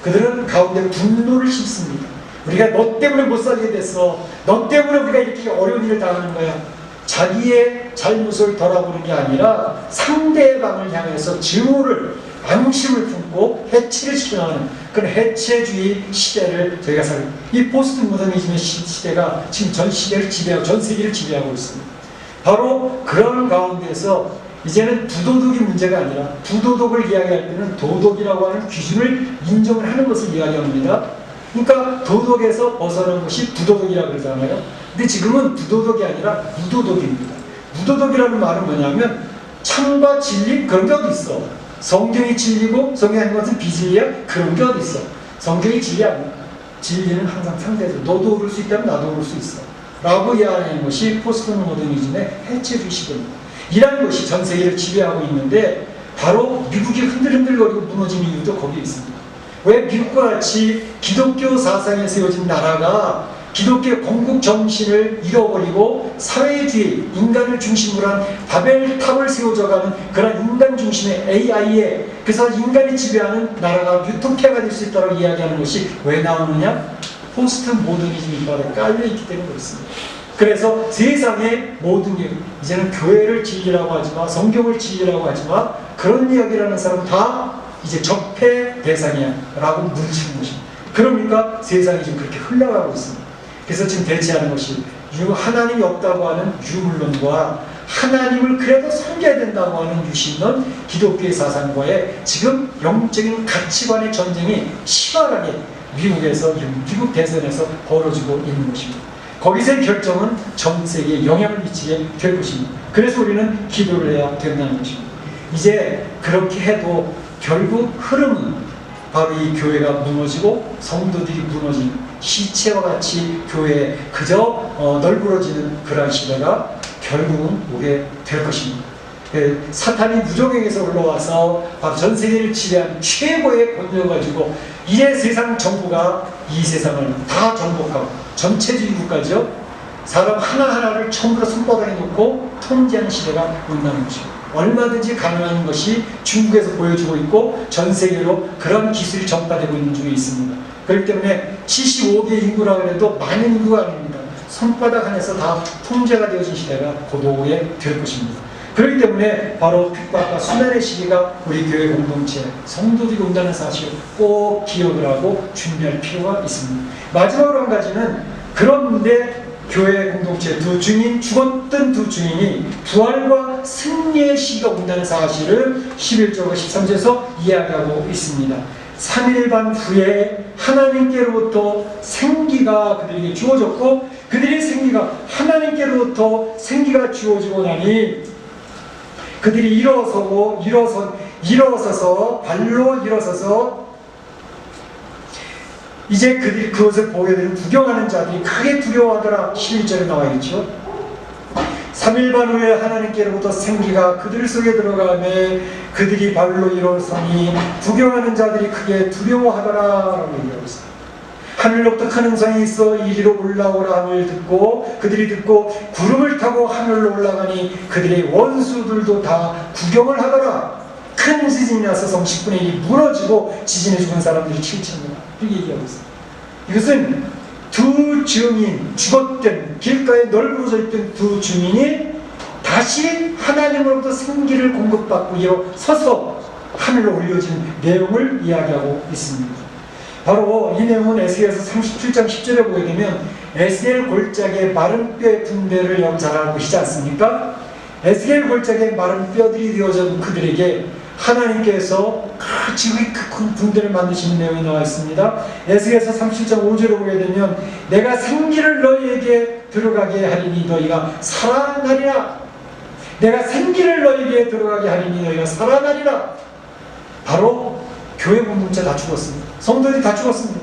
S1: 그들은 가운데 분노를 심습니다. 우리가 너 때문에 못 살게 됐어. 너 때문에 우리가 이렇게 어려운 일을 당하는 거야. 자기의 잘못을 돌아보는 게 아니라 상대방을 향해서 증오를, 앙심을 품고 해체를 시켜나가는 그런 해체주의 시대를 저희가 살고, 이 포스트 모더니즘의 시대가 지금 전 시대를 지배하고 전 세계를 지배하고 있습니다. 바로 그런 가운데서 이제는 부도덕이 문제가 아니라, 부도덕을 이야기할 때는 도덕이라고 하는 기준을 인정을 하는 것을 이야기합니다. 그러니까 도덕에서 벗어난 것이 부도덕이라고 그러잖아요. 근데 지금은 부도덕이 아니라 무도덕입니다. 무도덕이라는 말은 뭐냐면 참과 진리, 그런 게 어디 있어. 성경이 진리고 성경이 하는 것은 비진리야? 그런 게 어디 있어. 성경이 진리 아니야. 진리는 항상 상대적. 너도 오를 수 있다면 나도 오를 수 있어 라고 이야기하는 것이 포스트 모더니즘의 해체주의 시대입니다. 이라는 것이 전 세계를 지배하고 있는데, 바로 미국이 흔들흔들거리고 무너지는 이유도 거기에 있습니다. 왜 미국과 같이 기독교 사상에 세워진 나라가 기독교 건국 정신을 잃어버리고 사회주의, 인간을 중심으로 한 바벨탑을 세워져가는 그런 인간 중심의 AI에, 그래서 인간이 지배하는 나라가 유토피아가 될 수 있다고 이야기하는 것이 왜 나오느냐? 포스트 모더니즘이 바로 깔려있기 때문에 그렇습니다. 그래서 세상의 모든 일, 이제는 교회를 진리라고 하지마, 성경을 진리라고 하지마, 그런 이야기를 하는 사람은 다 이제 적폐 대상이야 라고 물으시는 것입니다. 그러니까 세상이 지금 그렇게 흘러가고 있습니다. 그래서 지금 대치하는 것이 하나님이 없다고 하는 유물론과 하나님을 그래도 섬겨야 된다고 하는 유신론, 기독교의 사상과의 지금 영적인 가치관의 전쟁이 치열하게 미국에서, 미국 대선에서 벌어지고 있는 것입니다. 거기서의 결정은 전 세계에 영향을 미치게 될 것입니다. 그래서 우리는 기도를 해야 된다는 것입니다. 이제 그렇게 해도 결국 흐름은 바로 이 교회가 무너지고 성도들이 무너지는, 시체와 같이 교회에 그저 널브러지는 그러한 시대가 결국은 오게 될 것입니다. 사탄이 무적행에서 올라와서 바로 전 세계를 지배한 최고의 권력을 가지고 이제 세상 정부가 이 세상을 다 정복하고, 전체주의 국가죠. 사람 하나하나를 전부 다 손바닥에 놓고 통제하는 시대가 온다는 것입니다. 얼마든지 가능한 것이 중국에서 보여주고 있고 전 세계로 그런 기술이 전파되고 있는 중에 있습니다. 그렇기 때문에 75개 인구라고 해도 많은 인구가 아닙니다. 손바닥 안에서 다 통제가 되어진 시대가 곧 오게 될 것입니다. 그렇기 때문에 바로 핍박과 수난의 시기가 우리 교회 공동체, 성도들이 온다는 사실을 꼭 기억을 하고 준비할 필요가 있습니다. 마지막으로 한 가지는, 그런데 교회 공동체 두 증인, 죽었던 두 증인이 부활과 승리의 시기가 온다는 사실을 11절과 13절에서 이야기하고 있습니다. 3일 반 후에 하나님께로부터 생기가 그들에게 주어졌고, 그들의 생기가 하나님께로부터 생기가 주어지고 나니 그들이 일어서서 발로 일어서서 이제 그들이 그것을 보게 되는 구경하는 자들이 크게 두려워하더라. 11절에 나와 있죠. 3일 반 후에 하나님께로부터 생기가 그들 속에 들어가매 그들이 발로 일어서니 구경하는 자들이 크게 두려워하더라 라고 얘기하고 있습니다. 하늘로부터 큰 음성이 있어 이리로 올라오라 함을 듣고, 그들이 듣고 구름을 타고 하늘로 올라가니 그들의 원수들도 다 구경을 하더라. 큰 지진이 나서 성 10분의 1이 무너지고 지진에 죽은 사람들이 7천명, 이렇게 얘기하고 있습니다. 이것은 두 증인, 죽었던 길가에 널브러져 있던 두 증인이 다시 하나님으로부터 생기를 공급받고 일어서서 하늘로 올려진 내용을 이야기하고 있습니다. 바로 이 내용은 에스겔서 37장 10절에 보게 되면 에스겔 골짜기의 마른 뼈의 분배를 여러분 잘 알고 계시지 않습니까? 에스겔 골짜기의 마른 뼈들이 되어진 그들에게 하나님께서 지극히 큰 분배를 만드시는 내용이 나와 있습니다. 에스겔서 37장 5절에 보게 되면 내가 생기를 너희에게 들어가게 하리니 너희가 살아나리라. 내가 생기를 너희에게 들어가게 하리니 너희가 살아나리라. 바로 교회 공동체 다 죽었습니다. 성도들이 다 죽었습니다.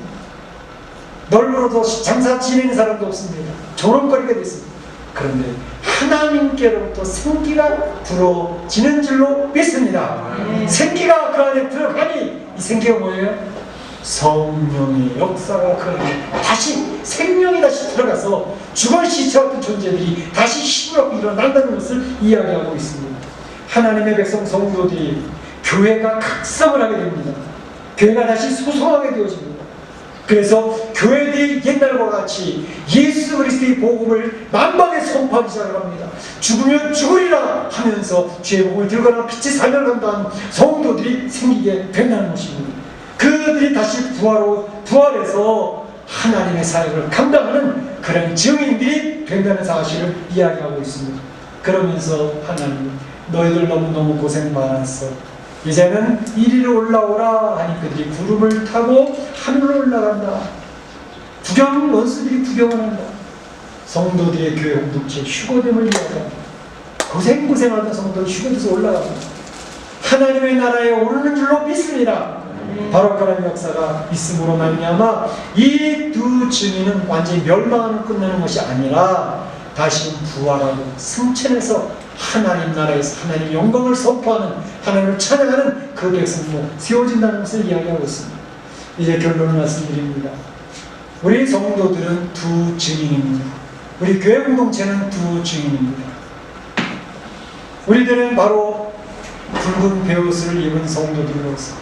S1: 널브러져 장사 지내는 사람도 없습니다. 조롱거리가 됐습니다. 그런데 하나님께로부터 생기가 불어지는 줄로 믿습니다. 생기가 그 안에 들어가니 이 생기가 뭐예요? 성령의 역사가 그 안에 다시 생명이 다시 들어가서 죽은 시체 같은 존재들이 다시 힘으로 일어난다는 것을 이야기하고 있습니다. 하나님의 백성 성도들이 교회가 각성을 하게 됩니다. 교회가 다시 소성하게 되어집니다. 그래서 교회들이 옛날과 같이 예수 그리스도의 복음을 만방에 선포하기 시작합니다. 죽으면 죽으리라 하면서 주의 복음을 들거나 빛이 살려간다는 성도들이 생기게 된다는 것입니다. 그들이 다시 부활해서 하나님의 사역을 감당하는 그런 증인들이 된다는 사실을 이야기하고 있습니다. 그러면서 하나님, 너희들 너무너무 고생 많았어. 이제는 이리로 올라오라 하니 그들이 구름을 타고 하늘로 올라간다. 원수들이 구경을 한다. 성도들의 교회 공동체 휴거됨을 이야기합니다. 고생하던 성도들 휴거돼서 올라갑니다. 하나님의 나라에 오르는 줄로 믿습니다. 바로 그런 역사가 있음으로 말미암아 이 두 증인은 완전히 멸망으로 끝나는 것이 아니라 다시 부활하고 승천해서 하나님 나라에서 하나님 영광을 선포하는, 하나님을 찬양하는 그 백성으로 세워진다는 것을 이야기하고 있습니다. 이제 결론을 말씀드립니다. 우리 성도들은 두 증인입니다. 우리 교회 공동체는 두 증인입니다. 우리들은 바로 붉은 베옷을 입은 성도들로서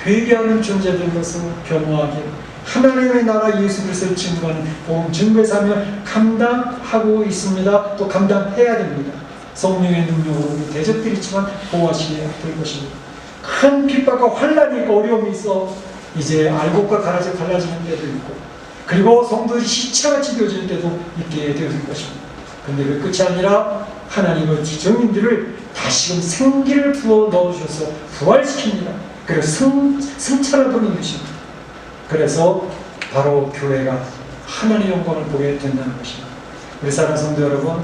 S1: 회개하는 존재들로서 겸허하게 하나님의 나라 예수 그리스도를 증거하는 복음 증거의 사명을 감당하고 있습니다. 또 감당해야 됩니다. 성령의 능력으로 대적들이 있지만 보호하시게 될 것입니다. 큰 핍박과 환난이 있고 어려움이 있어 이제 알곡과 가라지가 갈라지는 때도 있고, 그리고 성도들이 시체같이 되어지는 때도 있게 되어질 것입니다. 그런데 그 끝이 아니라 하나님의 증인들을 다시금 생기를 부어 넣으셔서 부활시킵니다. 그래서 승천하도록 이루십니다. 그래서 바로 교회가 하나님의 영광을 보게 된다는 것입니다. 우리 사랑하는 성도 여러분,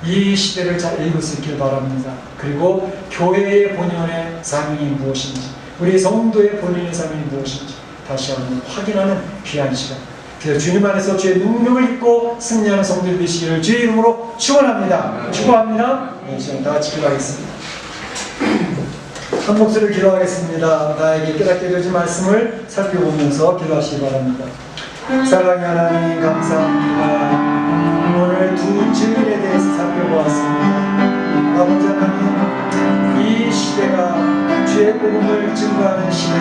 S1: 이 시대를 잘 읽을 수 있길 바랍니다. 그리고 교회의 본연의 사명이 무엇인지, 우리 성도의 본연의 사명이 무엇인지 다시 한번 확인하는 귀한 시간. 그래서 주님 안에서 주의 능력을 입고 승리하는 성도들 되시기를 주의 이름으로 축원합니다. 축원합니다. 이 시간 다 같이 기도하겠습니다. 한 목소리를 기도하겠습니다. 나에게 깨닫게 되어진 말씀을 살펴보면서 기도하시기 바랍니다. 사랑의 하나님 감사합니다. 오늘 두 증인에 대해서 살펴보았습니다. 아버지 하나님, 이 시대가 주의 복음을 증거하는 시대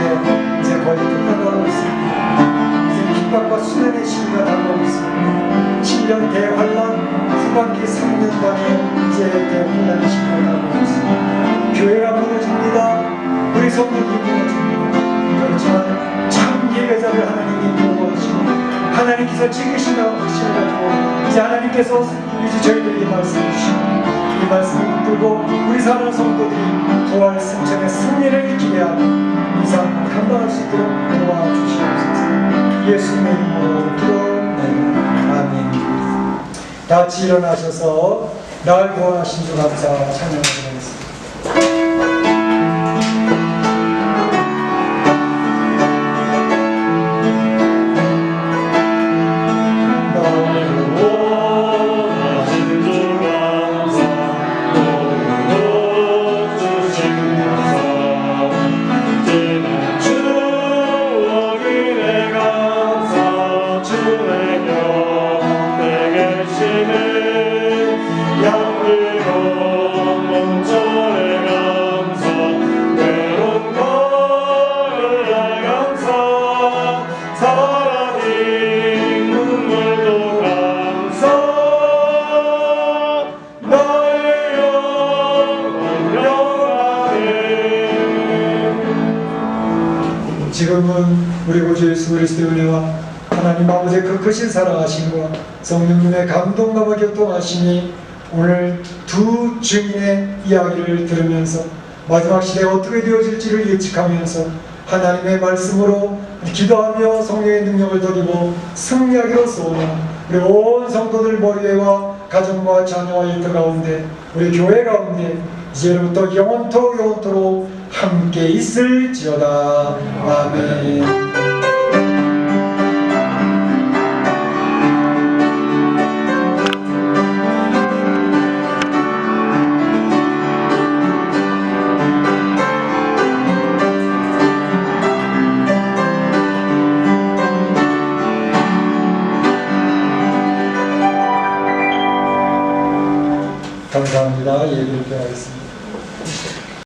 S1: 이제 거의 끝나가고 있습니다. 이제 핍박과 수련의 시기가 다가오고 있습니다. 7년 대환란 후반기 3년간의 이제 대환란의 시기가 다가오고 있습니다. 교회가 무너집니다. 우리 성도들이 무너집니다. 그렇지만 참 예배자를 하나님이 보호하시고 하나님께서 지키신다고 확신을 가지고 이제 하나님께서 이제 저희들에게 말씀해 주시고 이 말씀을 붙들고 우리 사랑하는 성도들이 부활 승천의 승리를 기대하는 이 삶을 감당할 수 있도록 도와주시옵소서. 예수님의 이름으로 기도합니다. 아멘. 다 같이 일어나셔서 날 구원하신 주 감사 찬양하겠습니다. 지금은 우리 구주 예수 그리스도의 은혜와 하나님 아버지의 그 크신 사랑하심과 성령님의 감동감을 교통하시니 오늘 두 증인의 이야기를 들으면서 마지막 시대에 어떻게 되어질지를 예측하면서 하나님의 말씀으로 기도하며 성령의 능력을 더디고 승리하기로 소원하는 우리 온 성도들 머리에와 가정과 자녀와 일터 가운데 우리 교회 가운데 이제부터 영원토록 함께 있을지어다. 아멘. 예배를